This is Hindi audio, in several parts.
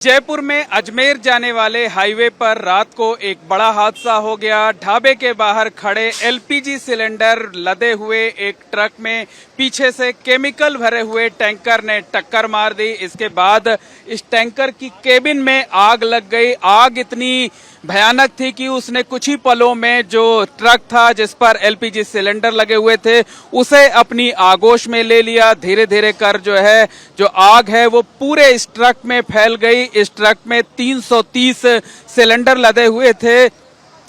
जयपुर में अजमेर जाने वाले हाईवे पर रात को एक बड़ा हादसा हो गया। ढाबे के बाहर खड़े एलपीजी सिलेंडर लदे हुए एक ट्रक में पीछे से केमिकल भरे हुए टैंकर ने टक्कर मार दी। इसके बाद इस टैंकर की केबिन में आग लग गई। आग इतनी भयानक थी कि उसने कुछ ही पलों में जो ट्रक था जिस पर एलपीजी सिलेंडर लगे हुए थे उसे अपनी आगोश में ले लिया। धीरे धीरे कर जो आग है वो पूरे इस ट्रक में फैल गई। इस ट्रक में 330 सिलेंडर लदे हुए थे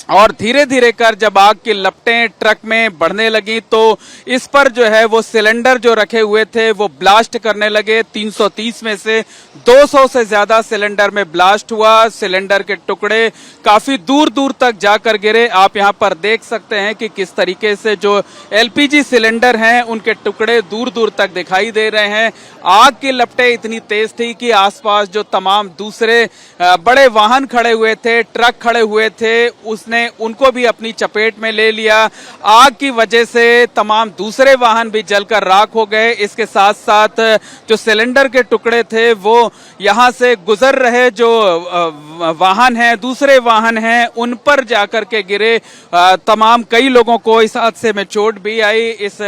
और धीरे धीरे कर जब आग की लपटें ट्रक में बढ़ने लगी तो इस पर जो है वो सिलेंडर जो रखे हुए थे वो ब्लास्ट करने लगे। 330 में से 200 से ज्यादा सिलेंडर में ब्लास्ट हुआ। सिलेंडर के टुकड़े काफी दूर दूर तक जाकर गिरे। आप यहां पर देख सकते हैं कि किस तरीके से जो एलपीजी सिलेंडर हैं उनके टुकड़े दूर दूर तक दिखाई दे रहे हैं। आग की लपटें इतनी तेज थी कि आसपास जो तमाम दूसरे बड़े वाहन खड़े हुए थे, ट्रक खड़े हुए थे, उसने उनको भी अपनी चपेट में ले लिया। आग की वजह से तमाम दूसरे वाहन भी जलकर राख हो गए। इसके साथ साथ जो सिलेंडर के टुकड़े थे वो यहां से गुजर रहे जो वाहन हैं, दूसरे वाहन हैं, उन पर जाकर के गिरे। तमाम कई लोगों को इस हादसे में चोट भी आई। इस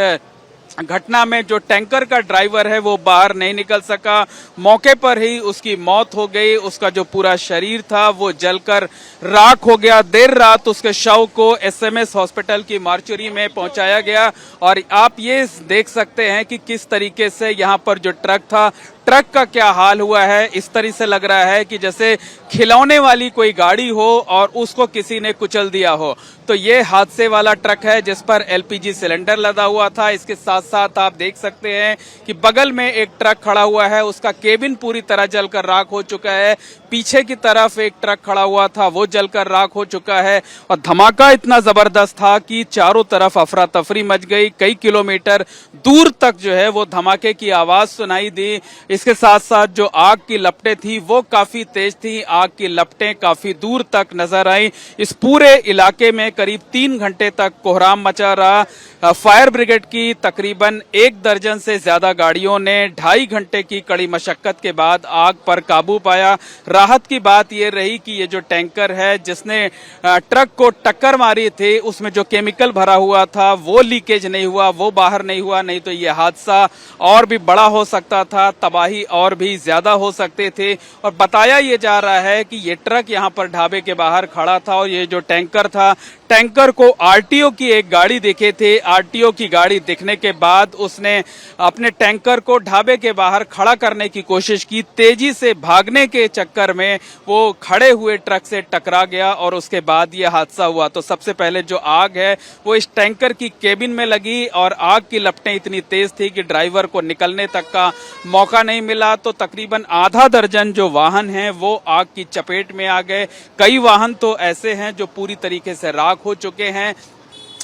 घटना में जो टैंकर का ड्राइवर है वो बाहर नहीं निकल सका। मौके पर ही उसकी मौत हो गई। उसका जो पूरा शरीर था वो जलकर राख हो गया। देर रात उसके शव को एसएमएस हॉस्पिटल की मार्चुरी में पहुंचाया गया। और आप ये देख सकते हैं कि किस तरीके से यहाँ पर जो ट्रक था, ट्रक का क्या हाल हुआ है। इस तरह से लग रहा है कि जैसे खिलौने वाली कोई गाड़ी हो और उसको किसी ने कुचल दिया हो। तो ये हादसे वाला ट्रक है जिस पर एलपीजी सिलेंडर लदा हुआ था। इसके साथ साथ आप देख सकते हैं कि बगल में एक ट्रक खड़ा हुआ है, उसका केबिन पूरी तरह जलकर राख हो चुका है। पीछे की तरफ एक ट्रक खड़ा हुआ था वो जलकर राख हो चुका है। और धमाका इतना जबरदस्त था कि चारों तरफ अफरा तफरी मच गई। कई किलोमीटर दूर तक जो है वो धमाके की आवाज सुनाई दी। इसके साथ साथ जो आग की लपटें थी वो काफी तेज थी। आग की लपटें काफी दूर तक नजर आई। इस पूरे इलाके में करीब 3 घंटे तक कोहराम मचा रहा। फायर ब्रिगेड की तकरीबन 1 दर्जन से ज्यादा गाड़ियों ने 2.5 घंटे की कड़ी मशक्कत के बाद आग पर काबू पाया। राहत की बात यह रही कि ये जो टैंकर है जिसने ट्रक को टक्कर मारी थी उसमें जो केमिकल भरा हुआ था वो लीकेज नहीं हुआ, वो बाहर नहीं हुआ। नहीं तो ये हादसा और भी बड़ा हो सकता था, तबाही और भी ज्यादा हो सकते थे। और बताया ये जा रहा है कि ये ट्रक यहाँ पर ढाबे के बाहर खड़ा था और ये जो टैंकर था, टैंकर को आरटीओ की एक गाड़ी दिखे थे। आरटीओ की गाड़ी दिखने के बाद उसने अपने टैंकर को ढाबे के बाहर खड़ा करने की कोशिश की। तेजी से भागने के चक्कर में वो खड़े हुए ट्रक से टकरा गया और उसके बाद ये हादसा हुआ। तो सबसे पहले जो आग है वो इस टैंकर की केबिन में लगी और आग की लपटें इतनी तेज थी कि ड्राइवर को निकलने तक का मौका नहीं मिला। तो तकरीबन आधा दर्जन जो वाहन हैं वो आग की चपेट में आ गए। कई वाहन तो ऐसे हैं जो पूरी तरीके से राख हो चुके हैं।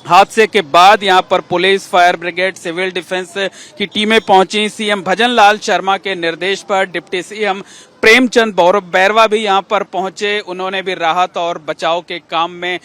हादसे के बाद यहां पर police, fire brigade, civil defence की टीमें पहुंची। सीएम भजन लाल शर्मा के निर्देश पर डिप्टी सीएम प्रेमचंद बैरवा भी यहां पर पहुंचे। उन्होंने भी राहत और बचाव के काम में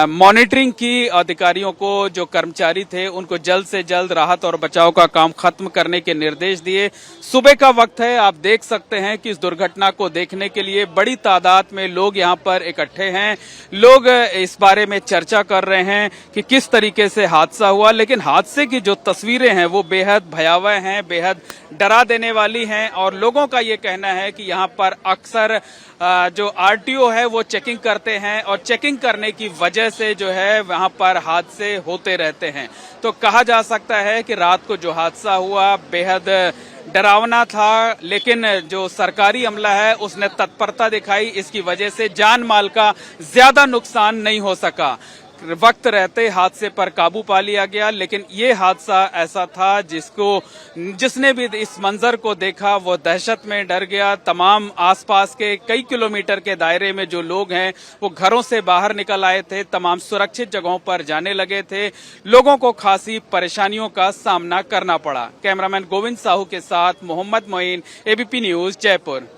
मॉनिटरिंग की। अधिकारियों को, जो कर्मचारी थे, उनको जल्द से जल्द राहत और बचाव का काम खत्म करने के निर्देश दिए। सुबह का वक्त है, आप देख सकते हैं कि इस दुर्घटना को देखने के लिए बड़ी तादाद में लोग यहां पर इकट्ठे हैं। लोग इस बारे में चर्चा कर रहे हैं कि किस तरीके से हादसा हुआ। लेकिन हादसे की जो तस्वीरें हैं वो बेहद भयावह हैं, बेहद डरा देने वाली हैं। और लोगों का ये कहना है कि यहाँ पर अक्सर जो आरटीओ है वो चेकिंग करते हैं और चेकिंग करने की वजह से जो है वहां पर हादसे होते रहते हैं। तो कहा जा सकता है कि रात को जो हादसा हुआ बेहद डरावना था, लेकिन जो सरकारी अमला है उसने तत्परता दिखाई। इसकी वजह से जान माल का ज्यादा नुकसान नहीं हो सका। वक्त रहते हादसे पर काबू पा लिया गया। लेकिन ये हादसा ऐसा था जिसने भी इस मंजर को देखा वो दहशत में डर गया। तमाम आसपास के कई किलोमीटर के दायरे में जो लोग हैं वो घरों से बाहर निकल आए थे, तमाम सुरक्षित जगहों पर जाने लगे थे। लोगों को खासी परेशानियों का सामना करना पड़ा। कैमरामैन गोविंद साहू के साथ मोहम्मद मोइन, एबीपी न्यूज, जयपुर।